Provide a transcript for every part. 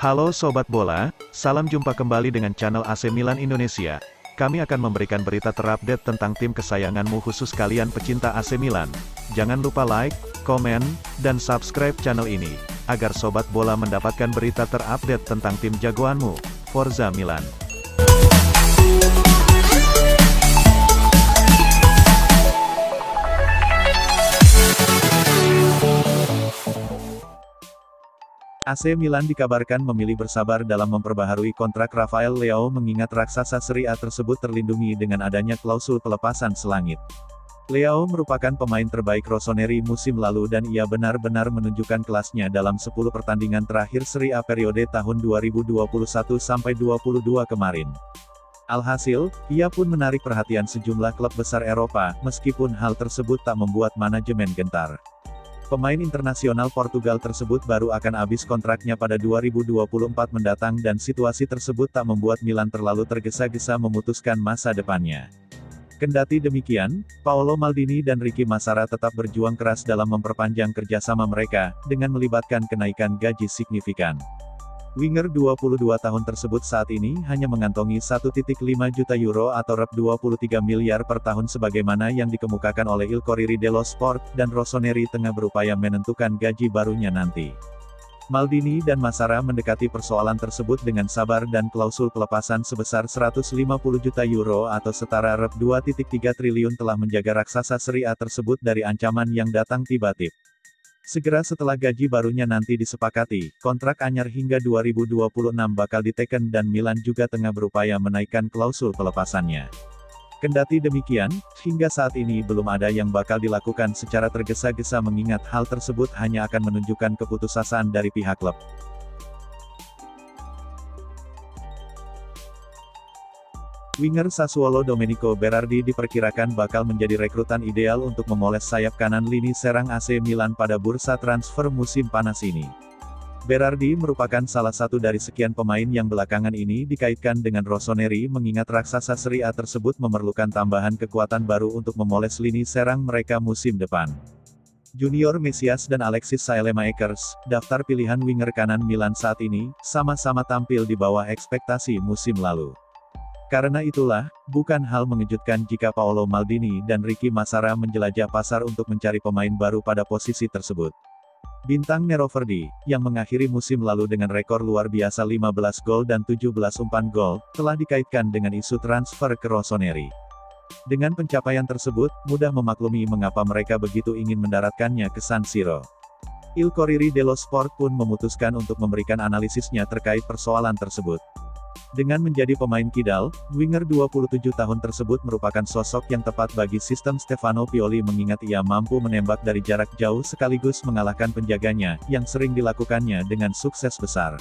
Halo Sobat Bola, salam jumpa kembali dengan channel AC Milan Indonesia. Kami akan memberikan berita terupdate tentang tim kesayanganmu khusus kalian pecinta AC Milan. Jangan lupa like, komen, dan subscribe channel ini, agar Sobat Bola mendapatkan berita terupdate tentang tim jagoanmu, Forza Milan. AC Milan dikabarkan memilih bersabar dalam memperbaharui kontrak Rafael Leao mengingat raksasa Serie A tersebut terlindungi dengan adanya klausul pelepasan selangit. Leao merupakan pemain terbaik Rossoneri musim lalu dan ia benar-benar menunjukkan kelasnya dalam 10 pertandingan terakhir Serie A periode tahun 2021-22 kemarin. Alhasil, ia pun menarik perhatian sejumlah klub besar Eropa, meskipun hal tersebut tak membuat manajemen gentar. Pemain internasional Portugal tersebut baru akan habis kontraknya pada 2024 mendatang dan situasi tersebut tak membuat Milan terlalu tergesa-gesa memutuskan masa depannya. Kendati demikian, Paolo Maldini dan Ricky Massara tetap berjuang keras dalam memperpanjang kerjasama mereka, dengan melibatkan kenaikan gaji signifikan. Winger 22 tahun tersebut saat ini hanya mengantongi 1,5 juta euro atau rep 23 miliar per tahun sebagaimana yang dikemukakan oleh Il Corriere dello Sport, dan Rossoneri tengah berupaya menentukan gaji barunya nanti. Maldini dan Massara mendekati persoalan tersebut dengan sabar dan klausul pelepasan sebesar 150 juta euro atau setara rep 2,3 triliun telah menjaga raksasa Serie A tersebut dari ancaman yang datang tiba-tiba. Segera setelah gaji barunya nanti disepakati, kontrak anyar hingga 2026 bakal diteken dan Milan juga tengah berupaya menaikkan klausul pelepasannya. Kendati demikian, hingga saat ini belum ada yang bakal dilakukan secara tergesa-gesa mengingat hal tersebut hanya akan menunjukkan keputusasaan dari pihak klub. Winger Sassuolo Domenico Berardi diperkirakan bakal menjadi rekrutan ideal untuk memoles sayap kanan lini serang AC Milan pada bursa transfer musim panas ini. Berardi merupakan salah satu dari sekian pemain yang belakangan ini dikaitkan dengan Rossoneri mengingat raksasa Serie A tersebut memerlukan tambahan kekuatan baru untuk memoles lini serang mereka musim depan. Junior Mesias dan Alexis Saelemaekers, daftar pilihan winger kanan Milan saat ini, sama-sama tampil di bawah ekspektasi musim lalu. Karena itulah, bukan hal mengejutkan jika Paolo Maldini dan Ricky Massara menjelajah pasar untuk mencari pemain baru pada posisi tersebut. Bintang Neroverdi, yang mengakhiri musim lalu dengan rekor luar biasa 15 gol dan 17 umpan gol, telah dikaitkan dengan isu transfer ke Rossoneri. Dengan pencapaian tersebut, mudah memaklumi mengapa mereka begitu ingin mendaratkannya ke San Siro. Il Corriere dello Sport pun memutuskan untuk memberikan analisisnya terkait persoalan tersebut. Dengan menjadi pemain kidal, winger 27 tahun tersebut merupakan sosok yang tepat bagi sistem Stefano Pioli mengingat ia mampu menembak dari jarak jauh sekaligus mengalahkan penjaganya, yang sering dilakukannya dengan sukses besar.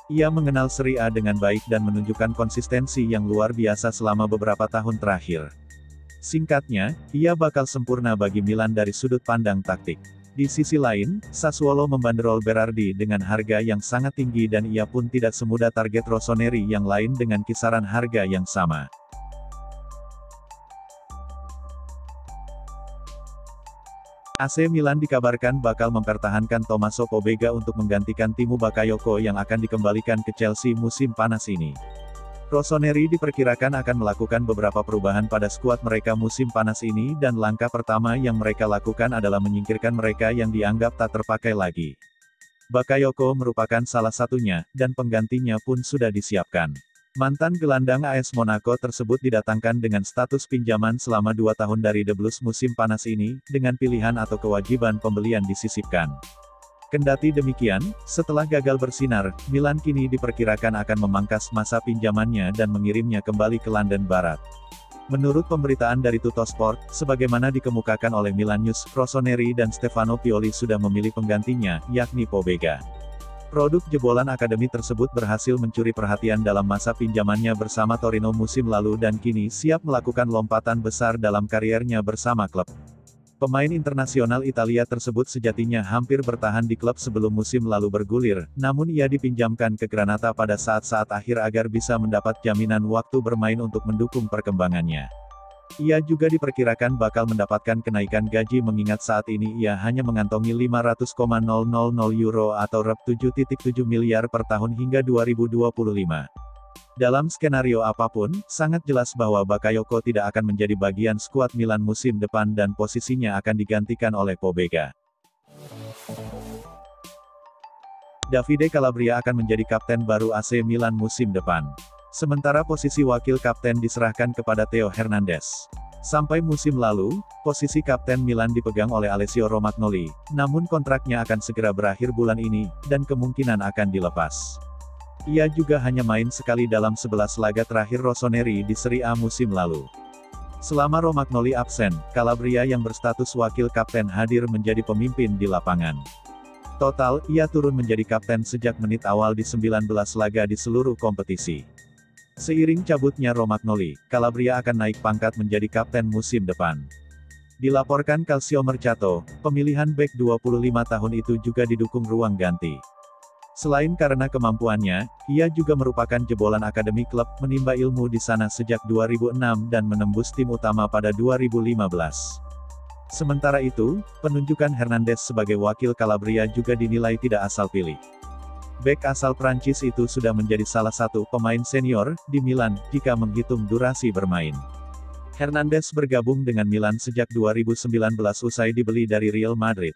Ia mengenal Serie A dengan baik dan menunjukkan konsistensi yang luar biasa selama beberapa tahun terakhir. Singkatnya, ia bakal sempurna bagi Milan dari sudut pandang taktik. Di sisi lain, Sassuolo membanderol Berardi dengan harga yang sangat tinggi dan ia pun tidak semudah target Rossoneri yang lain dengan kisaran harga yang sama. AC Milan dikabarkan bakal mempertahankan Tommaso Pobega untuk menggantikan Timo Bakayoko yang akan dikembalikan ke Chelsea musim panas ini. Rossoneri diperkirakan akan melakukan beberapa perubahan pada skuad mereka musim panas ini dan langkah pertama yang mereka lakukan adalah menyingkirkan mereka yang dianggap tak terpakai lagi. Bakayoko merupakan salah satunya, dan penggantinya pun sudah disiapkan. Mantan gelandang AS Monaco tersebut didatangkan dengan status pinjaman selama 2 tahun dari The Blues musim panas ini, dengan pilihan atau kewajiban pembelian disisipkan. Kendati demikian, setelah gagal bersinar, Milan kini diperkirakan akan memangkas masa pinjamannya dan mengirimnya kembali ke London Barat. Menurut pemberitaan dari Tuttosport, sebagaimana dikemukakan oleh Milan News, Rossoneri dan Stefano Pioli sudah memilih penggantinya, yakni Pobega. Produk jebolan akademi tersebut berhasil mencuri perhatian dalam masa pinjamannya bersama Torino musim lalu dan kini siap melakukan lompatan besar dalam kariernya bersama klub. Pemain internasional Italia tersebut sejatinya hampir bertahan di klub sebelum musim lalu bergulir, namun ia dipinjamkan ke Granata pada saat-saat akhir agar bisa mendapat jaminan waktu bermain untuk mendukung perkembangannya. Ia juga diperkirakan bakal mendapatkan kenaikan gaji mengingat saat ini ia hanya mengantongi 500,000 euro atau rp 7,7 miliar per tahun hingga 2025. Dalam skenario apapun, sangat jelas bahwa Bakayoko tidak akan menjadi bagian skuad Milan musim depan dan posisinya akan digantikan oleh Pobega. Davide Calabria akan menjadi kapten baru AC Milan musim depan. Sementara posisi wakil kapten diserahkan kepada Theo Hernandez. Sampai musim lalu, posisi kapten Milan dipegang oleh Alessio Romagnoli, namun kontraknya akan segera berakhir bulan ini, dan kemungkinan akan dilepas. Ia juga hanya main sekali dalam 11 laga terakhir Rossoneri di Serie A musim lalu. Selama Romagnoli absen, Calabria yang berstatus wakil kapten hadir menjadi pemimpin di lapangan. Total, ia turun menjadi kapten sejak menit awal di 19 laga di seluruh kompetisi. Seiring cabutnya Romagnoli, Calabria akan naik pangkat menjadi kapten musim depan. Dilaporkan Calcio Mercato, pemilihan bek 25 tahun itu juga didukung ruang ganti. Selain karena kemampuannya, ia juga merupakan jebolan akademi klub, menimba ilmu di sana sejak 2006 dan menembus tim utama pada 2015. Sementara itu, penunjukan Hernandez sebagai wakil Calabria juga dinilai tidak asal pilih. Bek asal Prancis itu sudah menjadi salah satu pemain senior di Milan jika menghitung durasi bermain. Hernandez bergabung dengan Milan sejak 2019 usai dibeli dari Real Madrid.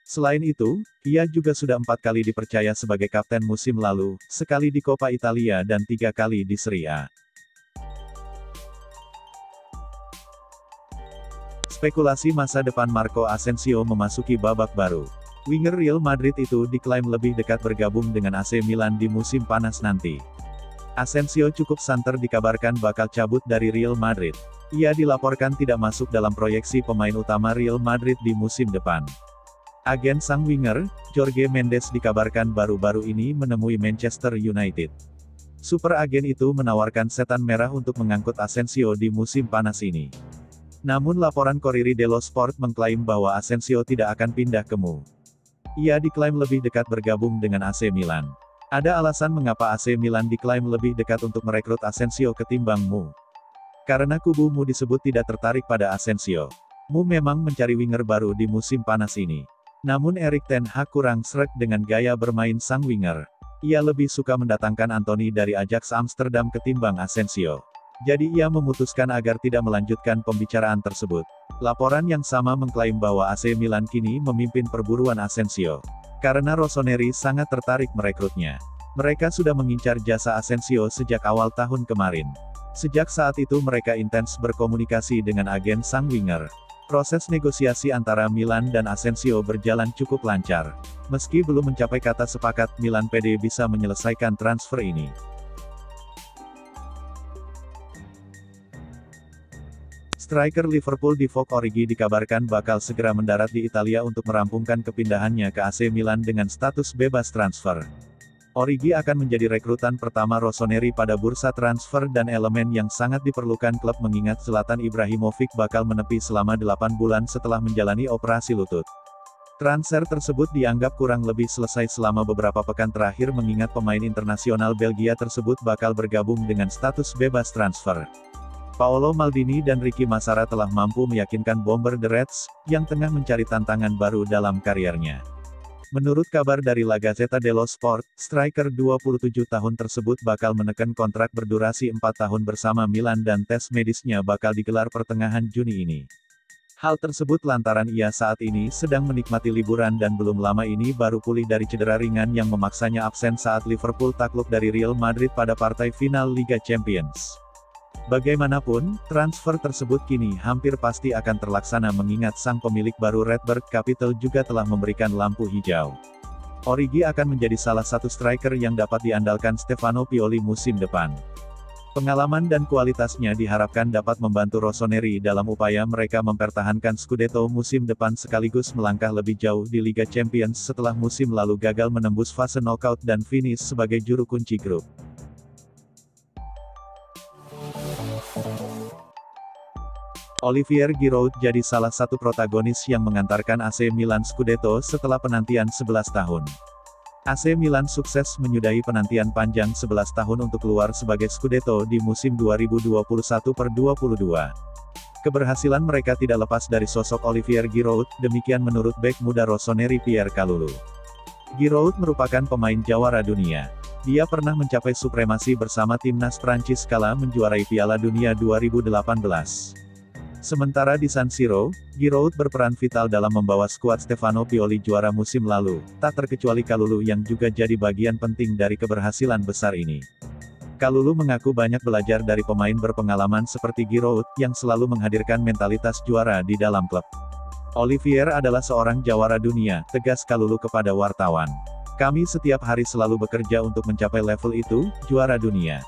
Selain itu, ia juga sudah 4 kali dipercaya sebagai kapten musim lalu, sekali di Coppa Italia dan 3 kali di Serie A. Spekulasi masa depan Marco Asensio memasuki babak baru. Winger Real Madrid itu diklaim lebih dekat bergabung dengan AC Milan di musim panas nanti. Asensio cukup santer dikabarkan bakal cabut dari Real Madrid. Ia dilaporkan tidak masuk dalam proyeksi pemain utama Real Madrid di musim depan. Agen sang winger, Jorge Mendes dikabarkan baru-baru ini menemui Manchester United. Super agen itu menawarkan setan merah untuk mengangkut Asensio di musim panas ini. Namun laporan Corriere dello Sport mengklaim bahwa Asensio tidak akan pindah ke MU. Ia diklaim lebih dekat bergabung dengan AC Milan. Ada alasan mengapa AC Milan diklaim lebih dekat untuk merekrut Asensio ketimbang MU. Karena kubu MU disebut tidak tertarik pada Asensio. MU memang mencari winger baru di musim panas ini. Namun Erik ten Hag kurang sreg dengan gaya bermain sang winger. Ia lebih suka mendatangkan Anthony dari Ajax Amsterdam ketimbang Asensio. Jadi ia memutuskan agar tidak melanjutkan pembicaraan tersebut. Laporan yang sama mengklaim bahwa AC Milan kini memimpin perburuan Asensio. Karena Rossoneri sangat tertarik merekrutnya. Mereka sudah mengincar jasa Asensio sejak awal tahun kemarin. Sejak saat itu mereka intens berkomunikasi dengan agen sang winger. Proses negosiasi antara Milan dan Asensio berjalan cukup lancar. Meski belum mencapai kata sepakat, Milan pede bisa menyelesaikan transfer ini. Striker Liverpool Divock Origi dikabarkan bakal segera mendarat di Italia untuk merampungkan kepindahannya ke AC Milan dengan status bebas transfer. Origi akan menjadi rekrutan pertama Rossoneri pada bursa transfer dan elemen yang sangat diperlukan klub mengingat Zlatan Ibrahimovic bakal menepi selama 8 bulan setelah menjalani operasi lutut. Transfer tersebut dianggap kurang lebih selesai selama beberapa pekan terakhir mengingat pemain internasional Belgia tersebut bakal bergabung dengan status bebas transfer. Paolo Maldini dan Ricky Massara telah mampu meyakinkan Bomber the Reds, yang tengah mencari tantangan baru dalam kariernya. Menurut kabar dari La Gazzetta dello Sport, striker 27 tahun tersebut bakal menekan kontrak berdurasi 4 tahun bersama Milan dan tes medisnya bakal digelar pertengahan Juni ini. Hal tersebut lantaran ia saat ini sedang menikmati liburan dan belum lama ini baru pulih dari cedera ringan yang memaksanya absen saat Liverpool takluk dari Real Madrid pada partai final Liga Champions. Bagaimanapun, transfer tersebut kini hampir pasti akan terlaksana mengingat sang pemilik baru Redbird Capital juga telah memberikan lampu hijau. Origi akan menjadi salah satu striker yang dapat diandalkan Stefano Pioli musim depan. Pengalaman dan kualitasnya diharapkan dapat membantu Rossoneri dalam upaya mereka mempertahankan Scudetto musim depan sekaligus melangkah lebih jauh di Liga Champions setelah musim lalu gagal menembus fase knockout dan finish sebagai juru kunci grup. Olivier Giroud jadi salah satu protagonis yang mengantarkan AC Milan Scudetto setelah penantian 11 tahun. AC Milan sukses menyudahi penantian panjang 11 tahun untuk keluar sebagai Scudetto di musim 2021/22. Keberhasilan mereka tidak lepas dari sosok Olivier Giroud, demikian menurut bek muda Rossoneri Pierre Kalulu. Giroud merupakan pemain jawara dunia. Dia pernah mencapai supremasi bersama timnas Prancis kala menjuarai Piala Dunia 2018. Sementara di San Siro, Giroud berperan vital dalam membawa skuad Stefano Pioli juara musim lalu, tak terkecuali Kalulu yang juga jadi bagian penting dari keberhasilan besar ini. Kalulu mengaku banyak belajar dari pemain berpengalaman seperti Giroud, yang selalu menghadirkan mentalitas juara di dalam klub. Olivier adalah seorang jawara dunia, tegas Kalulu kepada wartawan. Kami setiap hari selalu bekerja untuk mencapai level itu, juara dunia.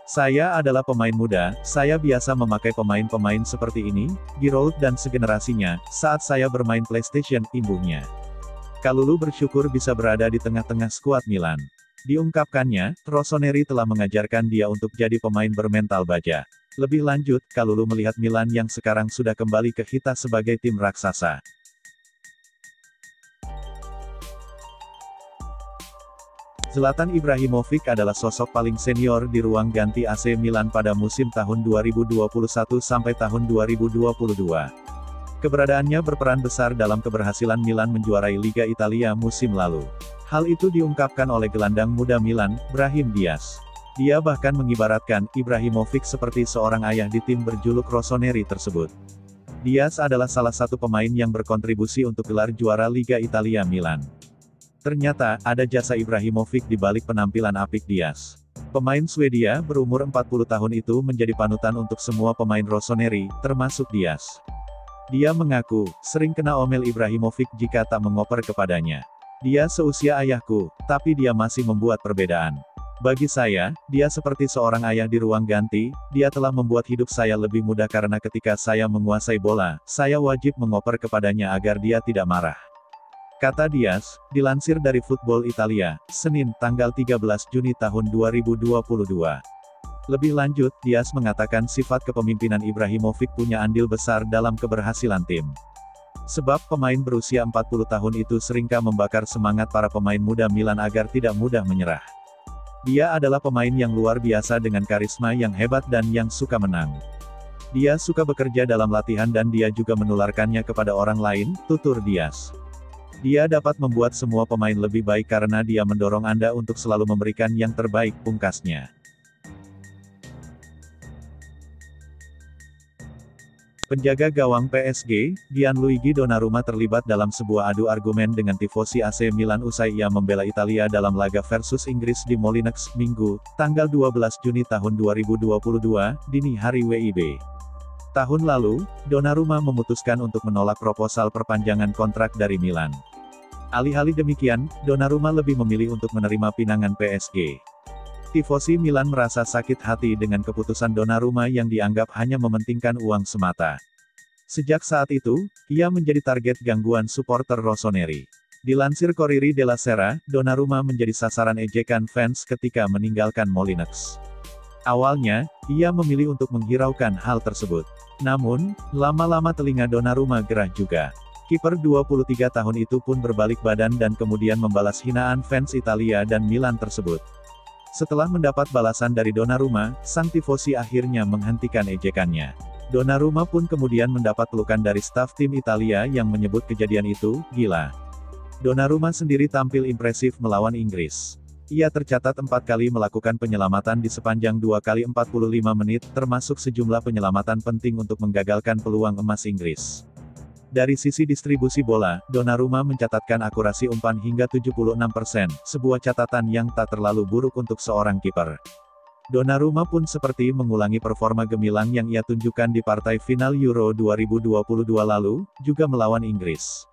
Saya adalah pemain muda, saya biasa memakai pemain-pemain seperti ini, Giroud dan segenerasinya, saat saya bermain PlayStation, imbuhnya. Kalulu bersyukur bisa berada di tengah-tengah skuad Milan. Diungkapkannya, Rossoneri telah mengajarkan dia untuk jadi pemain bermental baja. Lebih lanjut, Kalulu melihat Milan yang sekarang sudah kembali ke hita sebagai tim raksasa. Zlatan Ibrahimovic adalah sosok paling senior di ruang ganti AC Milan pada musim tahun 2021 sampai tahun 2022. Keberadaannya berperan besar dalam keberhasilan Milan menjuarai Liga Italia musim lalu. Hal itu diungkapkan oleh gelandang muda Milan, Brahim Diaz. Dia bahkan mengibaratkan Ibrahimovic seperti seorang ayah di tim berjuluk Rossoneri tersebut. Diaz adalah salah satu pemain yang berkontribusi untuk gelar juara Liga Italia Milan. Ternyata, ada jasa Ibrahimovic di balik penampilan apik Diaz. Pemain Swedia berumur 40 tahun itu menjadi panutan untuk semua pemain Rossoneri, termasuk Diaz. Dia mengaku, sering kena omel Ibrahimovic jika tak mengoper kepadanya. Dia seusia ayahku, tapi dia masih membuat perbedaan. Bagi saya, dia seperti seorang ayah di ruang ganti, dia telah membuat hidup saya lebih mudah karena ketika saya menguasai bola, saya wajib mengoper kepadanya agar dia tidak marah. Kata Diaz, dilansir dari Football Italia, Senin, tanggal 13 Juni tahun 2022. Lebih lanjut, Diaz mengatakan sifat kepemimpinan Ibrahimovic punya andil besar dalam keberhasilan tim. Sebab pemain berusia 40 tahun itu seringkali membakar semangat para pemain muda Milan agar tidak mudah menyerah. Dia adalah pemain yang luar biasa dengan karisma yang hebat dan yang suka menang. Dia suka bekerja dalam latihan dan dia juga menularkannya kepada orang lain, tutur Diaz. Dia dapat membuat semua pemain lebih baik karena dia mendorong Anda untuk selalu memberikan yang terbaik, pungkasnya. Penjaga gawang PSG, Gianluigi Donnarumma terlibat dalam sebuah adu argumen dengan tifosi AC Milan usai ia membela Italia dalam laga versus Inggris di Molineux, Minggu, tanggal 12 Juni tahun 2022, dini hari WIB. Tahun lalu, Donnarumma memutuskan untuk menolak proposal perpanjangan kontrak dari Milan. Alih-alih demikian, Donnarumma lebih memilih untuk menerima pinangan PSG. Tifosi Milan merasa sakit hati dengan keputusan Donnarumma yang dianggap hanya mementingkan uang semata. Sejak saat itu, ia menjadi target gangguan supporter Rossoneri. Dilansir Corriere della Sera, Donnarumma menjadi sasaran ejekan fans ketika meninggalkan Molineux. Awalnya, ia memilih untuk menghiraukan hal tersebut. Namun, lama-lama telinga Donnarumma gerah juga. Kiper 23 tahun itu pun berbalik badan dan kemudian membalas hinaan fans Italia dan Milan tersebut. Setelah mendapat balasan dari Donnarumma, sang tifosi akhirnya menghentikan ejekannya. Donnarumma pun kemudian mendapat pelukan dari staf tim Italia yang menyebut kejadian itu, gila. Donnarumma sendiri tampil impresif melawan Inggris. Ia tercatat 4 kali melakukan penyelamatan di sepanjang 2 kali 45 menit, termasuk sejumlah penyelamatan penting untuk menggagalkan peluang emas Inggris. Dari sisi distribusi bola, Donnarumma mencatatkan akurasi umpan hingga 76%, sebuah catatan yang tak terlalu buruk untuk seorang kiper. Donnarumma pun seperti mengulangi performa gemilang yang ia tunjukkan di partai final Euro 2022 lalu, juga melawan Inggris.